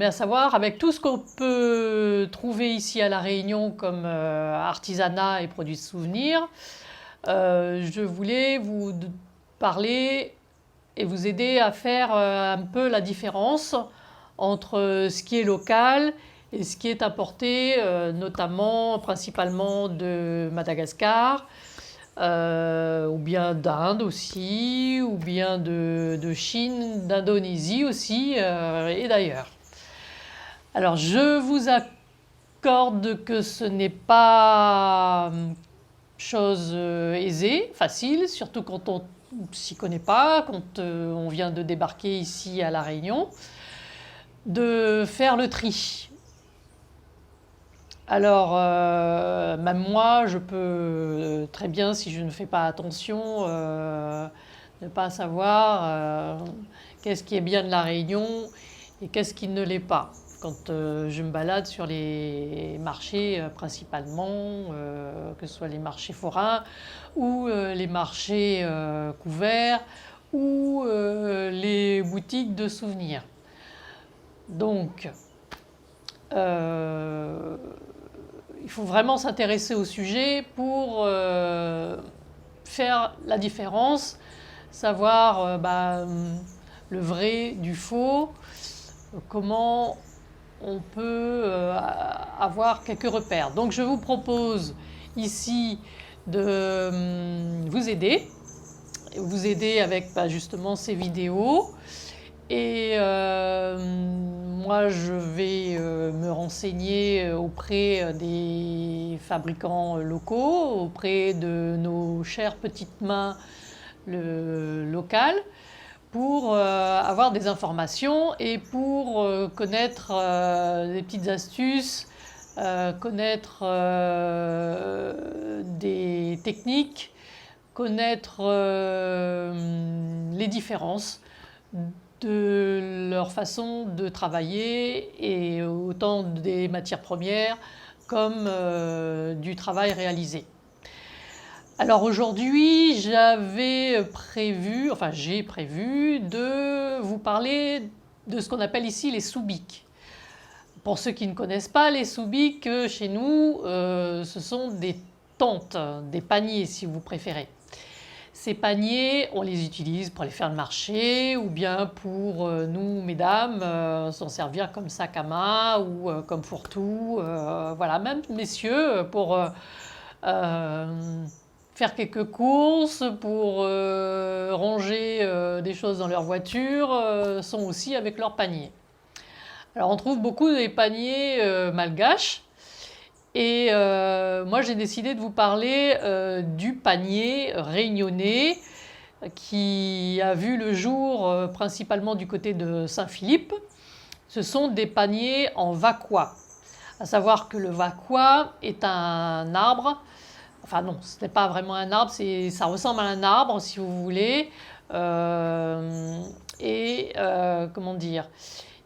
Mais à savoir, avec tout ce qu'on peut trouver ici à La Réunion comme artisanat et produits de souvenirs, je voulais vous parler et vous aider à faire un peu la différence entre ce qui est local et ce qui est importé, notamment, principalement de Madagascar, ou bien d'Inde aussi, ou bien de Chine, d'Indonésie aussi, et d'ailleurs. Alors, je vous accorde que ce n'est pas chose aisée, facile, surtout quand on ne s'y connaît pas, quand on vient de débarquer ici à La Réunion, de faire le tri. Alors, même moi, je peux très bien, si je ne fais pas attention, ne pas savoir qu'est-ce qui est bien de La Réunion et qu'est-ce qui ne l'est pas. Quand je me balade sur les marchés principalement, que ce soit les marchés forains ou les marchés couverts ou les boutiques de souvenirs. Donc, il faut vraiment s'intéresser au sujet pour faire la différence, savoir le vrai du faux, comment on peut avoir quelques repères. Donc je vous propose ici de vous aider avec justement ces vidéos. Et moi, je vais me renseigner auprès des fabricants locaux, auprès de nos chères petites mains locales, pour avoir des informations et pour connaître des petites astuces, connaître des techniques, connaître les différences de leur façon de travailler et autant des matières premières comme du travail réalisé. Alors aujourd'hui, j'ai prévu de vous parler de ce qu'on appelle ici les soubiques. Pour ceux qui ne connaissent pas, les soubiques chez nous, ce sont des tentes, des paniers si vous préférez. Ces paniers, on les utilise pour aller faire le marché ou bien pour nous, mesdames, s'en servir comme sac à main ou comme fourre-tout. Voilà, même messieurs, pour faire quelques courses, pour ranger des choses dans leur voiture, sont aussi avec leur panier. Alors on trouve beaucoup des paniers malgaches. Et moi, j'ai décidé de vous parler du panier réunionnais qui a vu le jour principalement du côté de Saint-Philippe. Ce sont des paniers en vaquois. À savoir que le vaquois est un arbre. Enfin non, ce n'est pas vraiment un arbre, ça ressemble à un arbre si vous voulez. Comment dire ?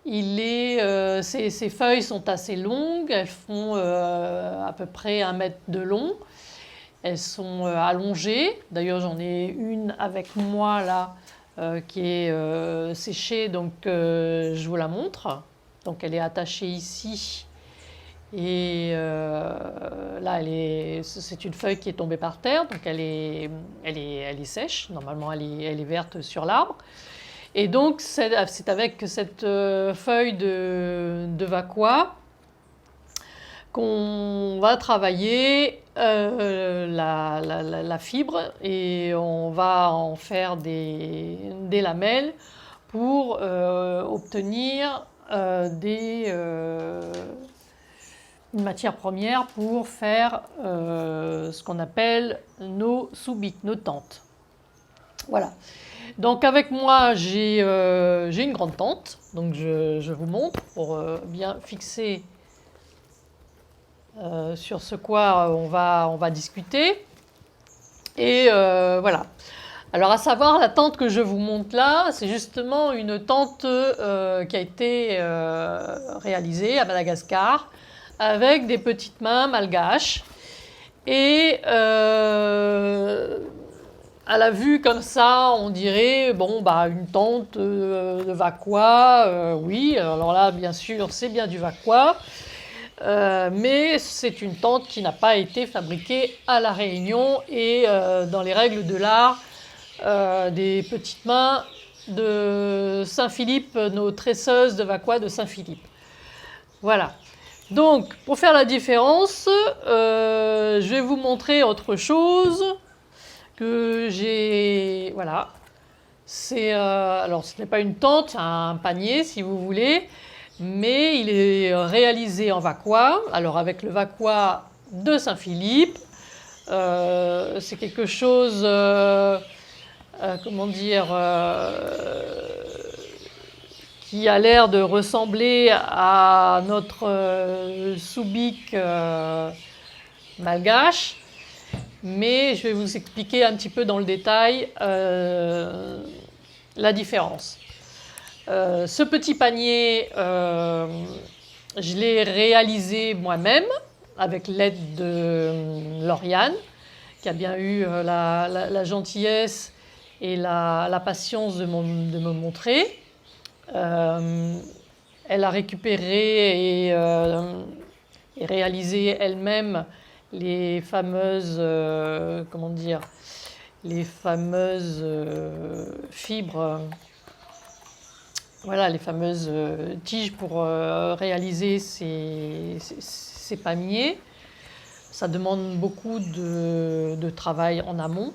Ces feuilles sont assez longues, elles font à peu près 1 mètre de long. Elles sont allongées. D'ailleurs, j'en ai une avec moi là qui est séchée, donc je vous la montre. Donc elle est attachée ici. Et là, c'est une feuille qui est tombée par terre, donc elle est sèche. Normalement, elle est verte sur l'arbre. Et donc, c'est avec cette feuille de vaquois qu'on va travailler la fibre et on va en faire des lamelles pour obtenir une matière première pour faire ce qu'on appelle nos soubiques, nos tentes. Voilà. Donc avec moi, j'ai une grande tente, donc je vous montre pour bien fixer sur ce quoi on va discuter. Et voilà. Alors à savoir, la tente que je vous montre là, c'est justement une tente qui a été réalisée à Madagascar avec des petites mains malgaches. Et à la vue comme ça, on dirait bon bah une tente de Vacquois, oui. Alors là, bien sûr, c'est bien du Vacquois, mais c'est une tente qui n'a pas été fabriquée à La Réunion et dans les règles de l'art des petites mains de Saint-Philippe, nos tresseuses de Vacquois de Saint-Philippe. Voilà. Donc, pour faire la différence, je vais vous montrer autre chose que j'ai. Voilà. Alors, ce n'est pas une tente, c'est un panier, si vous voulez, mais il est réalisé en Vacquois. Alors, avec le Vacquois de Saint-Philippe, c'est quelque chose. Comment dire, qui a l'air de ressembler à notre soubik malgache, mais je vais vous expliquer un petit peu dans le détail la différence. Ce petit panier, je l'ai réalisé moi-même avec l'aide de Lauriane, qui a bien eu la gentillesse et la patience de me montrer. Elle a récupéré et réalisé elle-même les fameuses, comment dire, les fameuses fibres, voilà, les fameuses tiges pour réaliser ces paniers. Ça demande beaucoup de travail en amont.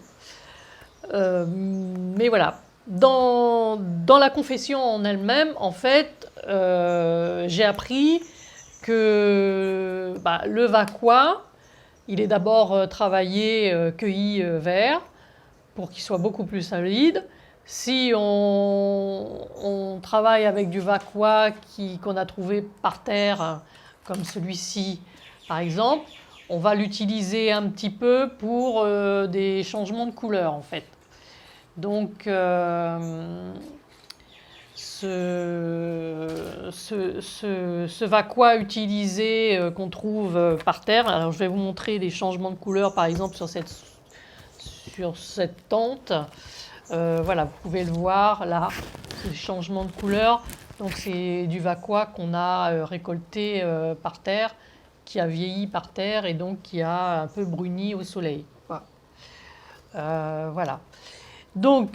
Mais voilà, dans la confession en elle-même, en fait, j'ai appris que le Vacquois, il est d'abord travaillé, cueilli vert, pour qu'il soit beaucoup plus solide. Si on travaille avec du Vacquois qu'on a trouvé par terre, comme celui-ci par exemple, on va l'utiliser un petit peu pour des changements de couleur en fait. Donc ce Vacquois utilisé qu'on trouve par terre, alors je vais vous montrer des changements de couleur par exemple sur cette tente. Voilà, vous pouvez le voir là, ce changement de couleur. Donc c'est du Vacquois qu'on a récolté par terre, qui a vieilli par terre et donc qui a un peu bruni au soleil. Voilà. Donc,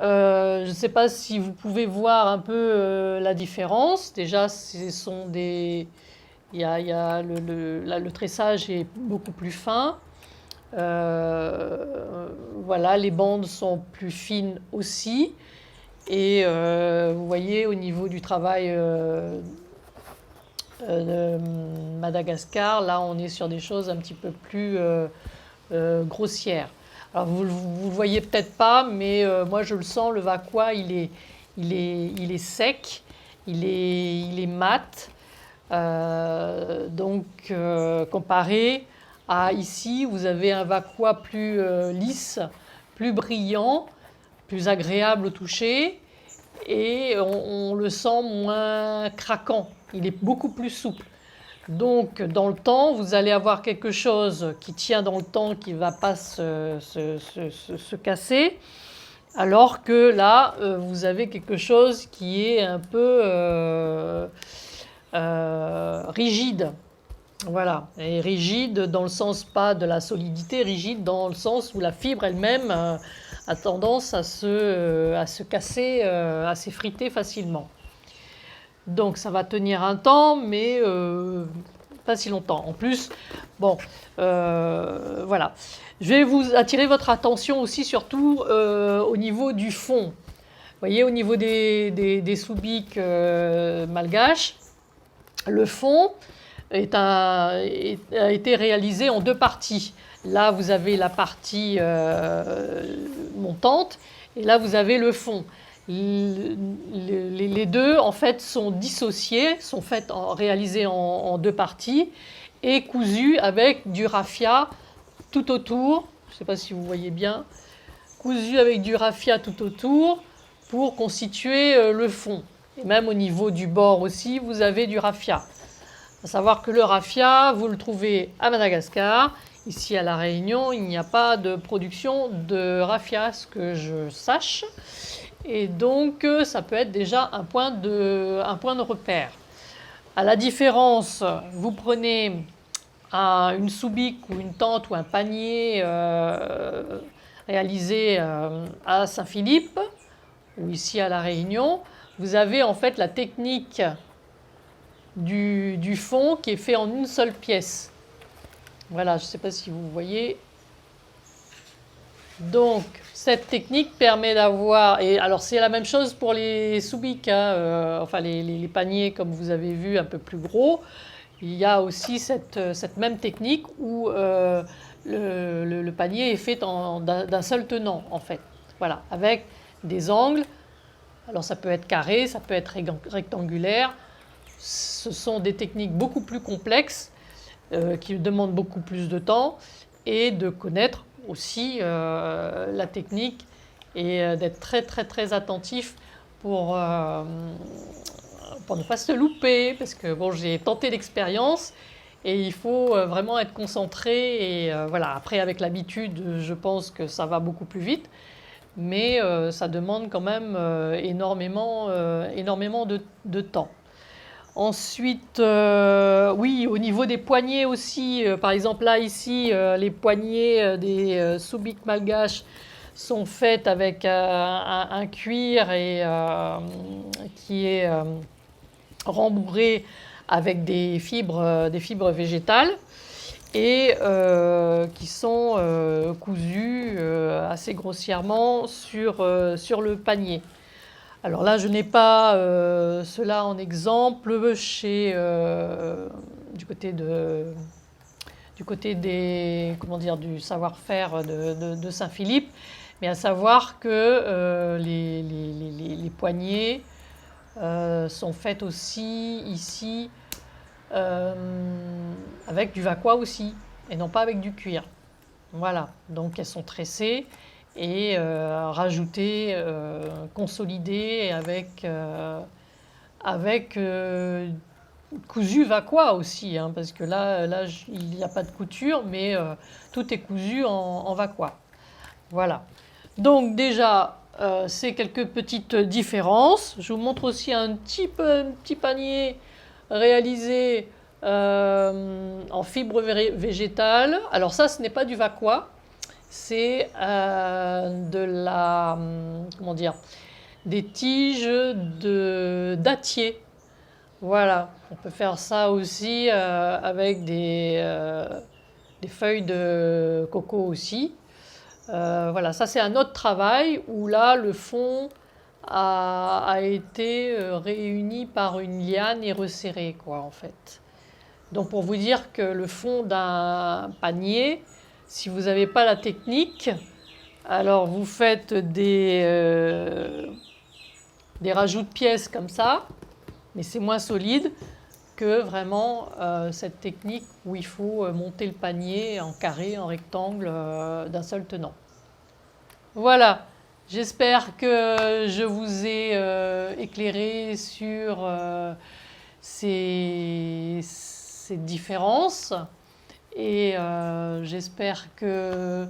je ne sais pas si vous pouvez voir un peu la différence. Déjà, ce sont des. Le tressage est beaucoup plus fin. Voilà, les bandes sont plus fines aussi. Et vous voyez, au niveau du travail de Madagascar, là, on est sur des choses un petit peu plus grossières. Alors, vous le voyez peut-être pas, mais moi, je le sens, le Vacquois, il est sec, il est mat. Donc, comparé à ici, vous avez un Vacquois plus lisse, plus brillant, plus agréable au toucher, et on le sent moins craquant. Il est beaucoup plus souple. Donc, dans le temps, vous allez avoir quelque chose qui tient dans le temps, qui ne va pas se casser, alors que là, vous avez quelque chose qui est un peu rigide. Voilà, et rigide dans le sens pas de la solidité, rigide dans le sens où la fibre elle-même a tendance à se casser, à s'effriter facilement. Donc ça va tenir un temps, mais pas si longtemps. En plus, bon, voilà. Je vais vous attirer votre attention aussi, surtout au niveau du fond. Vous voyez, au niveau des soubiks malgaches, le fond a été réalisé en deux parties. Là, vous avez la partie montante, et là, vous avez le fond. Les deux, en fait, sont dissociés, sont réalisés en deux parties, et cousus avec du raffia tout autour. Je ne sais pas si vous voyez bien. Cousus avec du raffia tout autour pour constituer le fond. Et même au niveau du bord aussi, vous avez du raffia. À savoir que le raffia, vous le trouvez à Madagascar, Ici à La Réunion, il n'y a pas de production de raffia, ce que je sache. Et donc, ça peut être déjà un point de repère. À la différence, vous prenez une soubique ou une tente ou un panier réalisé à Saint-Philippe ou ici à La Réunion, vous avez en fait la technique du fond qui est fait en une seule pièce. Voilà, je ne sais pas si vous voyez. Donc, cette technique permet d'avoir... Et alors, c'est la même chose pour les soubiques, hein, enfin les paniers, comme vous avez vu, un peu plus gros. Il y a aussi cette même technique où le panier est fait d'un seul tenant, en fait. Voilà, avec des angles. Alors, ça peut être carré, ça peut être rectangulaire. Ce sont des techniques beaucoup plus complexes qui demandent beaucoup plus de temps et de connaître aussi la technique et d'être très très très attentif pour ne pas se louper, parce que bon, j'ai tenté l'expérience et il faut vraiment être concentré et voilà. Après, avec l'habitude, je pense que ça va beaucoup plus vite, mais ça demande quand même énormément de temps. Ensuite, oui, au niveau des poignées aussi, par exemple là ici, les poignées des soubiques malgaches sont faites avec un cuir et, qui est rembourré avec des fibres végétales et qui sont cousues assez grossièrement sur le panier. Alors là, je n'ai pas cela en exemple du côté des, comment dire, du savoir-faire de Saint-Philippe, mais à savoir que les poignées sont faites aussi ici avec du vaqua aussi, et non pas avec du cuir. Voilà, donc elles sont tressées et rajoutées, consolidées avec cousu vaqua aussi, hein, parce que là il n'y a pas de couture, mais tout est cousu en vaqua. Voilà. Donc déjà, c'est quelques petites différences. Je vous montre aussi un petit panier réalisé en fibre végétale. Alors ça, ce n'est pas du vaqua, c'est comment dire, des tiges dattier. Voilà, on peut faire ça aussi avec des feuilles de coco aussi. Voilà, ça c'est un autre travail où là le fond a été réuni par une liane et resserré, quoi, en fait. Donc pour vous dire que le fond d'un panier, si vous n'avez pas la technique, alors vous faites des rajouts de pièces comme ça, mais c'est moins solide que vraiment cette technique où il faut monter le panier en carré, en rectangle, d'un seul tenant. Voilà, j'espère que je vous ai éclairé sur ces différences et j'espère que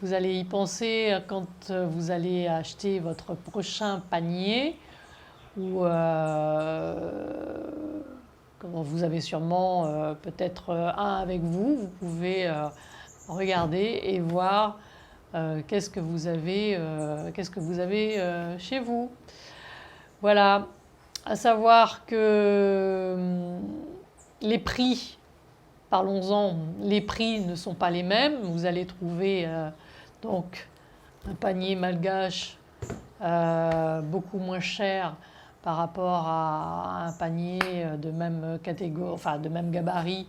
vous allez y penser quand vous allez acheter votre prochain panier ou comme vous avez sûrement peut-être un avec vous, vous pouvez regarder et voir qu'est-ce que vous avez chez vous. Voilà, à savoir que les prix, parlons-en, les prix ne sont pas les mêmes. Vous allez trouver donc un panier malgache beaucoup moins cher par rapport à un panier de même catégorie, enfin de même gabarit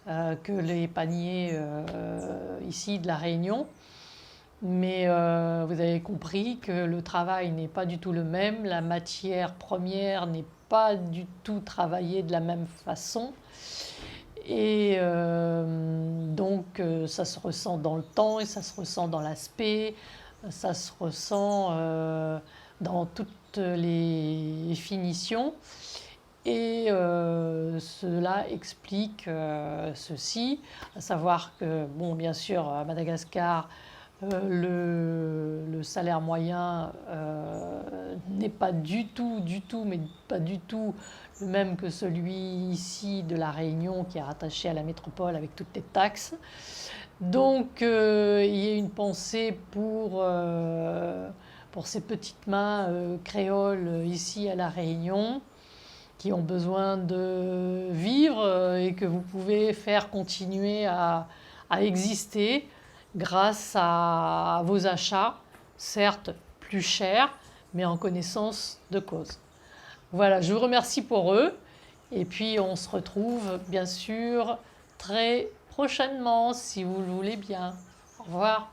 que les paniers ici de La Réunion. Mais vous avez compris que le travail n'est pas du tout le même, la matière première n'est pas du tout travaillée de la même façon. Et donc ça se ressent dans le temps et ça se ressent dans l'aspect, ça se ressent dans toutes les finitions. Et cela explique ceci, à savoir que, bon, bien sûr, à Madagascar, le salaire moyen n'est pas du tout, mais pas du tout le même que celui ici de la Réunion, qui est rattaché à la métropole avec toutes les taxes. Donc, il y a une pensée pour ces petites mains créoles ici à la Réunion, qui ont besoin de vivre et que vous pouvez faire continuer à exister grâce à vos achats, certes plus chers, mais en connaissance de cause. Voilà, je vous remercie pour eux et puis on se retrouve bien sûr très prochainement si vous le voulez bien. Au revoir.